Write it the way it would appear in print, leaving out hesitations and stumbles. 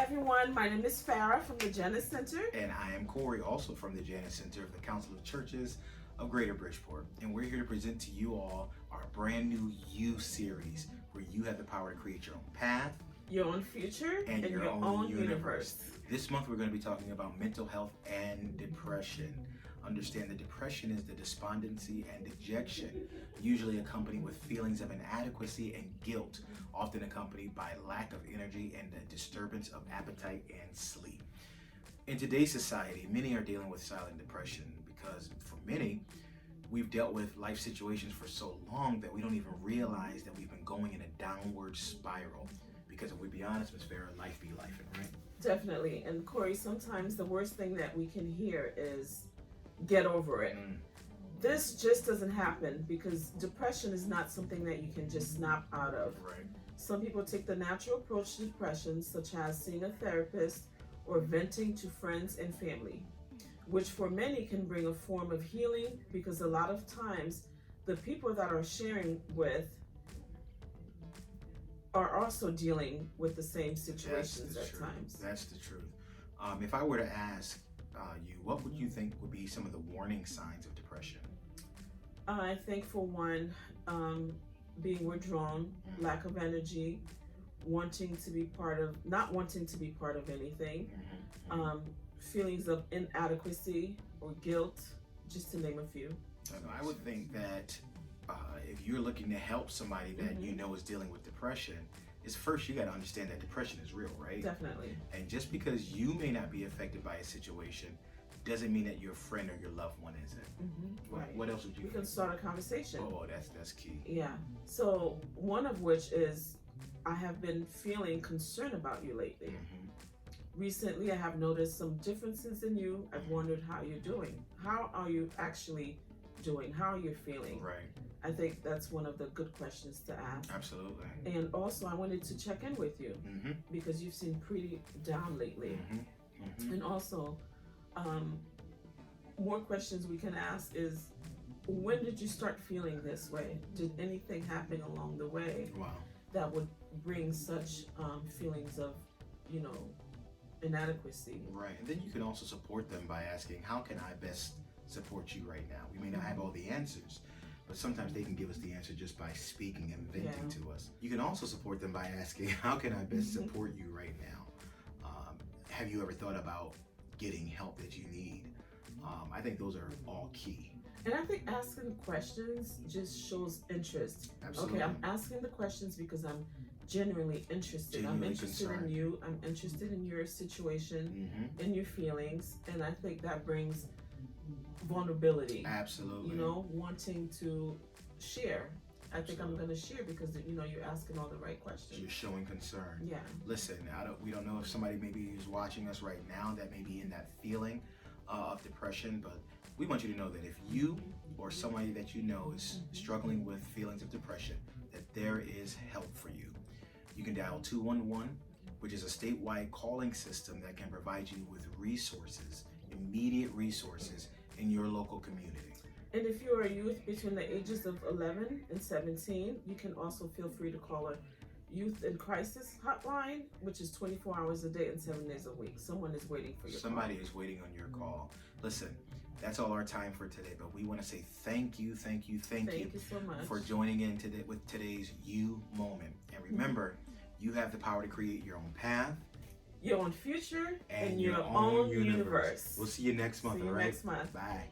everyone, my name is Fara from the Janus Center. And I am Corey, also from the Janus Center of the Council of Churches of Greater Bridgeport. And we're here to present to you all our brand new You series, where you have the power to create your own path, your own future, and your own universe. This month we're going to be talking about mental health and depression. Understand that depression is the despondency and dejection, usually accompanied with feelings of inadequacy and guilt, often accompanied by lack of energy and a disturbance of appetite and sleep. In today's society, many are dealing with silent depression because for many, we've dealt with life situations for so long that we don't even realize that we've been going in a downward spiral. Because if we be honest, Ms. Farah, life be life, right? Definitely. And Corey, sometimes the worst thing that we can hear is, get over it. This just doesn't happen because depression is not something that you can just snap out of. Right. Some people take the natural approach to depression, such as seeing a therapist or venting to friends and family, which for many can bring a form of healing, because a lot of times the people that are sharing with are also dealing with the same situations at times. That's the truth. If I were to ask you, what would you think would be some of the warning signs of depression? I think for one, being withdrawn, lack of energy, not wanting to be part of anything, feelings of inadequacy or guilt, just to name a few. I would think that if you're looking to help somebody that you know is dealing with depression, is first you got to understand that depression is real, right? Definitely. And just because you may not be affected by a situation doesn't mean that your friend or your loved one isn't. Right. What else would you? We can start a conversation. Oh, that's key. Yeah. So one of which is, I have been feeling concerned about you lately. Recently, I have noticed some differences in you. I've wondered how you're doing. How are you actually doing? How are you feeling? Right. I think that's one of the good questions to ask. Absolutely. And also, I wanted to check in with you because you've seemed pretty down lately. And also, more questions we can ask is, when did you start feeling this way? Did anything happen along the way that would bring such feelings of, inadequacy? Right. And then you can also support them by asking, how can I best support you right now? We may not have all the answers, but sometimes they can give us the answer just by speaking and venting to us. You can also support them by asking, how can I best support you right now? Have you ever thought about getting help that you need? I think those are all key. And I think asking questions just shows interest. Absolutely. Okay, I'm asking the questions because I'm genuinely interested. I'm interested in you. I'm interested in your situation, in your feelings. And I think that brings vulnerability. Absolutely. Wanting to share. I think I'm going to share because, you're asking all the right questions. You're showing concern. Yeah. Listen, we don't know if somebody maybe is watching us right now that may be in that feeling of depression, but we want you to know that if you or somebody that you know is struggling with feelings of depression, that there is help for you. You can dial 211, which is a statewide calling system that can provide you with resources, immediate resources in your local community. And if you're a youth between the ages of 11 and 17, you can also feel free to call a Youth in Crisis hotline, which is 24 hours a day and 7 days a week. Someone is waiting for your Somebody is waiting on your call. Listen, that's all our time for today, but we want to say thank you Thank you so much for joining in today with today's You moment. And remember, you have the power to create your own path, your own future, and your own universe. We'll see you next month, all right? Next month. Bye.